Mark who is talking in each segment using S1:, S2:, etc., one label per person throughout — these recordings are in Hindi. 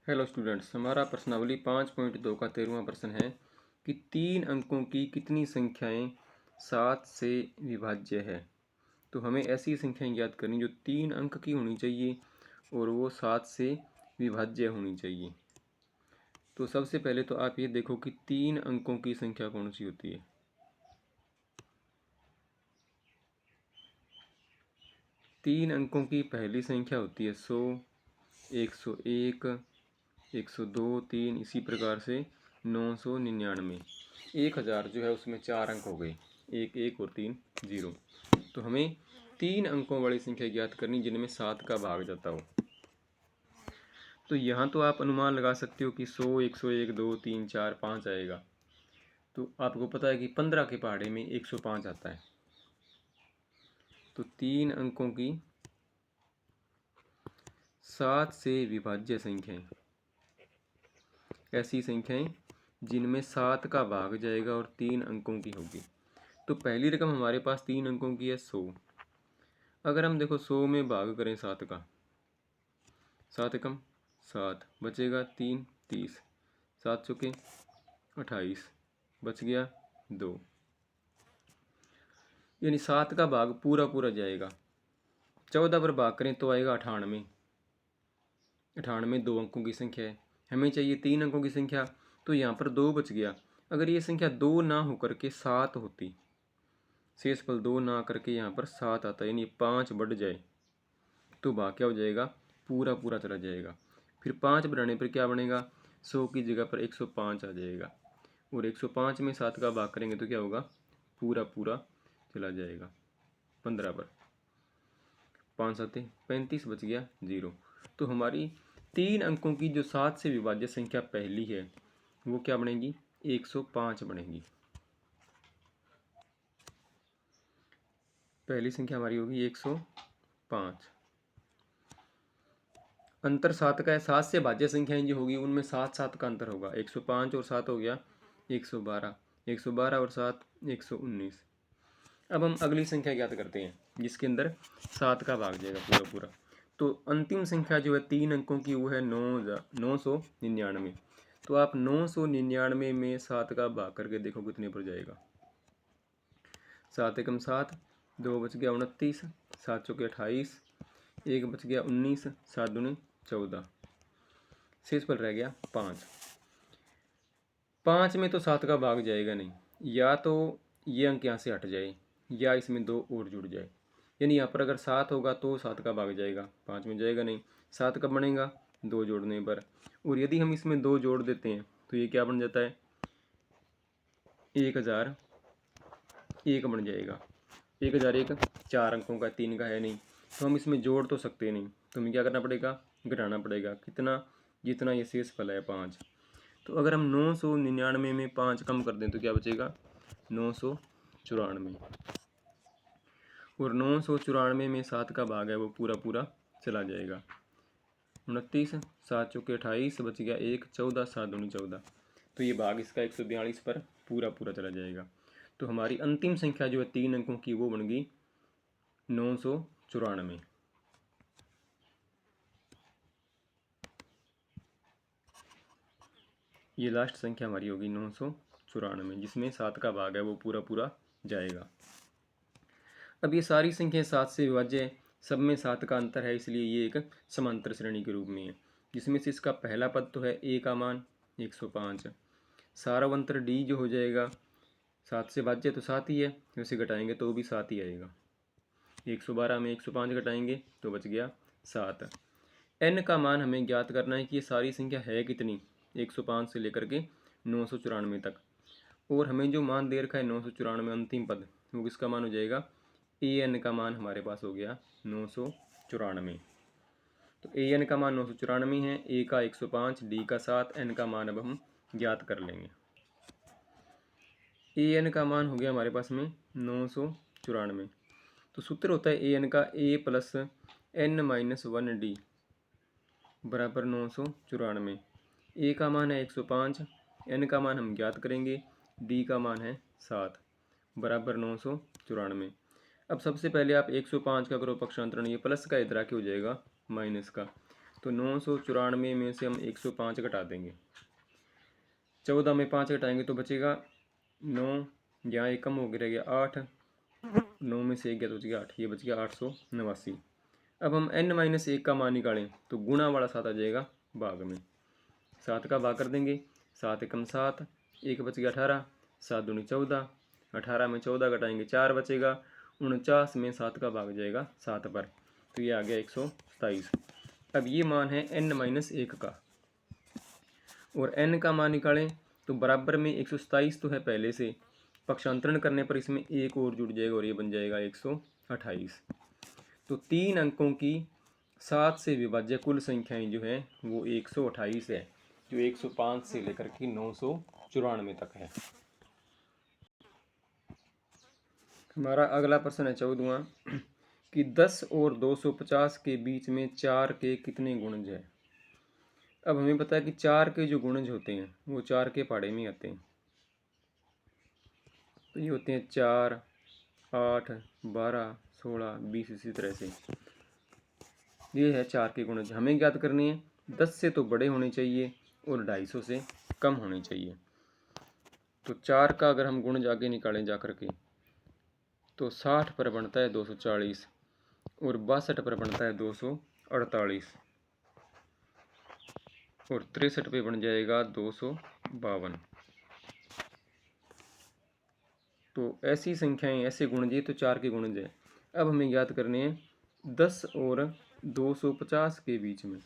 S1: हेलो स्टूडेंट्स, हमारा प्रश्नावली 5.2 का 13वां प्रश्न है कि 3 अंकों की कितनी संख्याएं 7 से विभाज्य है। तो हमें ऐसी संख्याएं ज्ञात करनी जो 3 अंक की होनी चाहिए और वो 7 से विभाज्य होनी चाहिए। तो सबसे पहले तो आप ये देखो कि 3 अंकों की संख्या कौन सी होती है। 3 अंकों की पहली संख्या होती है 100, 101, 102, 3, इसी प्रकार से 999। 1000 जो है उसमें 4 अंक हो गए, 1 1 और 3 0। तो हमें 3 अंकों वाली संख्या ज्ञात करनी जिनमें 7 का भाग जाता हो। तो यहाँ तो आप अनुमान लगा सकते हो कि 100, 101, 2, 3, 4, 5 आएगा। तो आपको पता है कि 15 के पहाड़े में 105 आता है। तो 3 अंकों की 7 से विभाज्य संख्याएं ऐसी संख्याएं जिनमें 7 का भाग जाएगा और 3 अंकों की होगी। तो पहली रकम हमारे पास 3 अंकों की है 100। अगर हम देखो 100 में भाग करें 7 का, 7 एकम 7, बचेगा 3, 30, 7 चौके 28, बच गया 2। यानी 7 का भाग पूरा पूरा जाएगा। 14 पर भाग करें तो आएगा 98। 98 2 अंकों की संख्या है, हमें चाहिए 3 अंकों की संख्या। तो यहाँ पर 2 बच गया। अगर ये संख्या 2 ना होकर के 7 होती, शेषफल 2 ना करके यहाँ पर 7 आता, यानी 5 बढ़ जाए तो भाग क्या हो जाएगा, पूरा पूरा चला जाएगा। फिर 5 बढ़ाने पर क्या बनेगा, 100 की जगह पर 105 आ जाएगा। और 105 में 7 का भाग करेंगे तो क्या होगा, पूरा पूरा चला जाएगा। 15 पर 5 7 35, बच गया 0। तो हमारी 3 अंकों की जो 7 से विभाज्य संख्या पहली है वो क्या बनेगी, 105 बनेगी। पहली संख्या हमारी होगी 105। अंतर 7 का है। 7 से भाज्य संख्याएं जो होगी उनमें 7 7 का अंतर होगा। 105 और 7 हो गया 112, 112 और 7 119। अब हम अगली संख्या ज्ञात करते हैं जिसके अंदर 7 का भाग जाएगा पूरा पूरा। तो अंतिम संख्या जो है 3 अंकों की वो है 999। तो आप 999 में 7 का भाग करके देखो कितने पर जाएगा। 7 एकम 7, 2 बच गया 29, 7 चौके 28, 1 बच गया 19, 7 दूनी 14, शेष पर रह गया 5। 5 में तो 7 का भाग जाएगा नहीं, या तो ये अंक यहाँ से हट जाए या इसमें 2 और जुड़ जाए। यानी यहाँ पर अगर 7 होगा तो 7 का भाग जाएगा, 5 में जाएगा नहीं। 7 कब बनेगा, 2 जोड़ने पर। और यदि हम इसमें 2 जोड़ देते हैं तो ये क्या बन जाता है, 1001 बन जाएगा। 1001 4 अंकों का, 3 का है नहीं, तो हम इसमें जोड़ तो सकते नहीं। तो हमें क्या करना पड़ेगा, घटाना पड़ेगा। कितना, जितना ये शेषफल है 5। तो अगर हम 999 में 5 कम कर दें तो क्या बचेगा, 994। और 994 में 7 का भाग है वो पूरा पूरा चला जाएगा। 29, 7 चौके 28, बच गया 1, 14, 7 दूनी 14। तो ये भाग इसका 142 पर पूरा पूरा चला जाएगा। तो हमारी अंतिम संख्या जो है 3 अंकों की वो बन गई 994। ये लास्ट संख्या हमारी होगी 994, जिसमें 7 का भाग है वो पूरा पूरा जाएगा। अब ये सारी संख्याएं 7 से विभाज्य है, सब में 7 का अंतर है, इसलिए ये एक समांतर श्रेणी के रूप में है। जिसमें से इसका पहला पद तो है a का मान 105। सारावंतर d जो हो जाएगा, 7 से भाज्य तो 7 ही है, उसे घटाएंगे तो भी 7 ही आएगा। 112 में 105 घटाएंगे तो बच गया 7। n का मान हमें ज्ञात करना है कि ये सारी संख्या है कितनी, 105 से लेकर के 994 तक। और हमें जो मान दे रखा है 994 अंतिम पद, वो किसका मान हो जाएगा, an का मान हमारे पास हो गया 994। तो an का मान 994 है, a का 105, d का 7, n का मान अब हम ज्ञात कर लेंगे। an का मान हो गया हमारे पास में 994। तो सूत्र होता है an का a plus n minus 1d बराबर 994। a का मान है 105, n का मान हम ज्ञात करेंगे, d का मान है 7 बराबर 994। अब सबसे पहले आप 105 का करो पक्षांतरण, ये प्लस का इधर आके हो जाएगा माइनस का। तो 994 में से हम 105 घटा देंगे। 14 में 5 घटाएंगे तो बचेगा 9, यहाँ एक कम हो गया, रह गया 8, 9 में से 1 गया तो बच गया 8, ये बच गया 889। अब हम n-1 का मान निकालें तो गुणा वाला 7 आ जाएगा भाग में। 7 का भाग कर देंगे, 7 एकम 7, 1 बच गया 18, 7 दूनी 14, 18 में 14 घटाएंगे 4 बचेगा, 49 में 7 का भाग जाएगा 7 पर, तो ये आ गया 127। अब ये मान है n-1 का, और n का मान निकालें तो बराबर में 127 तो है पहले से, पक्षांतरण करने पर इसमें एक और जुड़ जाएगा और ये बन जाएगा 128। तो 3 अंकों की 7 से विभाज्य कुल संख्याएं जो है वो 128 है, जो 105 से लेकर के 994 तक है। हमारा अगला प्रश्न है 14वां कि 10 और 250 के बीच में 4 के कितने गुणज है। अब हमें पता है कि 4 के जो गुणज होते हैं वो 4 के पहाड़े में आते हैं, तो ये होते हैं 4, 8, 12, 16, 20, इसी तरह से ये है 4 के गुणज। हमें ज्ञात करनी है 10 से तो बड़े होने चाहिए और 250 से कम होने चाहिए। तो 4 का अगर हम गुणज आगे निकालें जा कर के तो 60 पर बनता है 240 और 62 पर बनता है 248 और 63 पे बन जाएगा 252। तो ऐसी संख्याएं, ऐसे गुणज, ये तो 4 के गुणज है। अब हमें ज्ञात करने हैं 10 और 250 के बीच में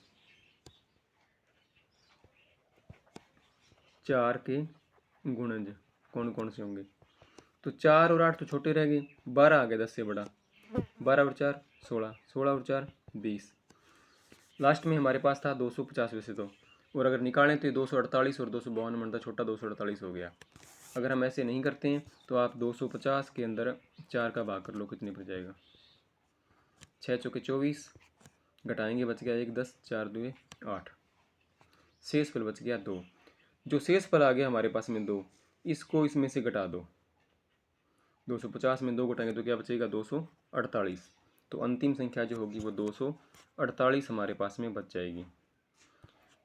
S1: 4 के गुणज कौन कौन से होंगे। तो 4 और 8 तो छोटे रह गए, 12 आ गया 10 से बड़ा, 12 और 4 16, 16 और 4 20। लास्ट में हमारे पास था 250 वैसे तो, और अगर निकालें तो 248 और 252 बनता, छोटा 248 हो गया। अगर हम ऐसे नहीं करते हैं तो आप 250 के अंदर 4 का भाग कर लो, कितने पर जाएगा, 6 चौके 24, घटाएंगे बच गया 1, 10, 4 दुए 8, शेष फल बच गया 2। जो शेष फल आ गया हमारे पास में 2, इसको इसमें से घटा दो, 250 में 2 घटाएंगे तो क्या बचेगा 248। तो अंतिम संख्या जो होगी वो 248 हमारे पास में बच जाएगी,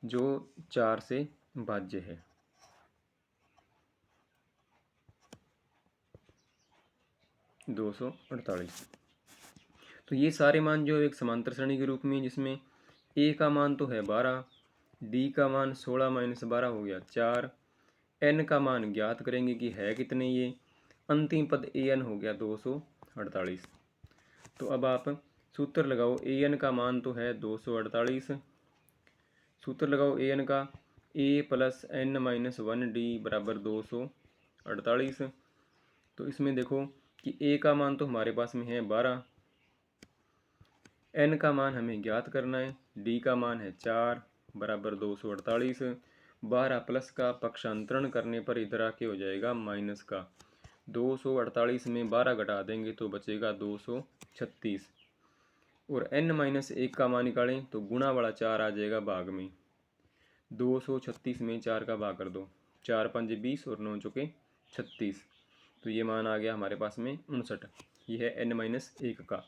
S1: जो 4 से भाज्य है। दो 248। तो ये सारे मान जो एक समांतर श्रेणी के रूप में, जिसमें ए का मान तो है 12, डी का मान 16 - 12 हो गया 4, एन का मान ज्ञात करेंगे कि है कितने, ये अंतिम पद ए एन हो गया 248। तो अब आप सूत्र लगाओ, ए एन का मान तो है 248, सूत्र लगाओ ए एन का, ए प्लस एन -1 डी बराबर 248। तो इसमें देखो कि ए का मान तो हमारे पास में है 12, एन का मान हमें ज्ञात करना है, डी का मान है 4 बराबर 248, 12 प्लस का पक्षांतरण करने पर इधर आके हो जाएगा माइनस का, 248 में 12 घटा देंगे तो बचेगा 236, और n-1 का मान निकालें तो गुणा वाला 4 आ जाएगा भाग में, 236 में 4 का भाग कर दो, 4 × 5 = 20 और 9 × 4 = 36, तो ये मान आ गया हमारे पास में 59। ये है n-1 का,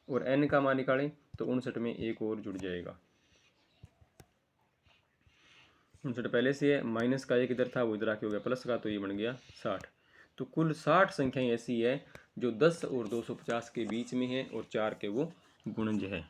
S1: और n का मान निकालें तो 59 में एक और जुड़ जाएगा, 59 पहले से है, माइनस का एक इधर था वो इधर आके हो गया प्लस का, तो ये बन गया 60। तो कुल 60 संख्याएं ऐसी है जो 10 और 250 के बीच में है और 4 के वो गुणज है।